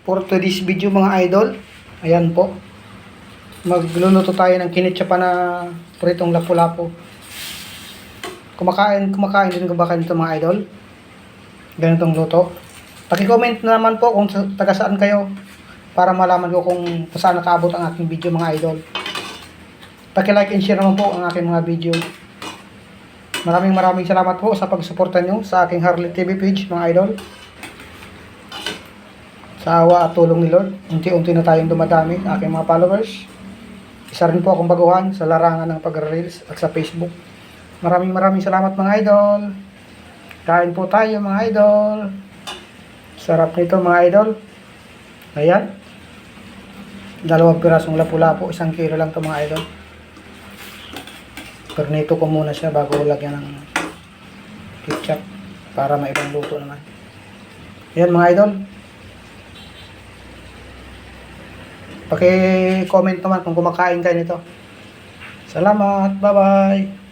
for today's video mga idol. Ayan po. Magluluto tayo ng kinitsapa na pritong lapu-lapu. Kumakain din ko ba kayo nito mga idol? Ganitong luto. Paki-comment naman po kung taga saan kayo para malaman ko kung saan nakaabot ang aking video mga idol. Paki-like and share naman po ang aking mga video. Maraming salamat po sa pagsuporta nyo sa aking Harley TV page mga idol. Sa awa at tulong ni Lord, unti-unti na tayong dumadami aking mga followers. Isa rin po akong baguhan sa larangan ng pag-reels at sa Facebook. Maraming salamat mga idol. Kain po tayo mga idol. Sarap nito mga idol. Ayan. 2 pirasong lapu-lapu, 1 kilo lang to mga idol. Pernito ko muna siya bago lagyan ng ketchup para maibang luto naman. Ayan mga idol. Paki-comment naman kung kumakain kayo nito. Salamat. Bye-bye.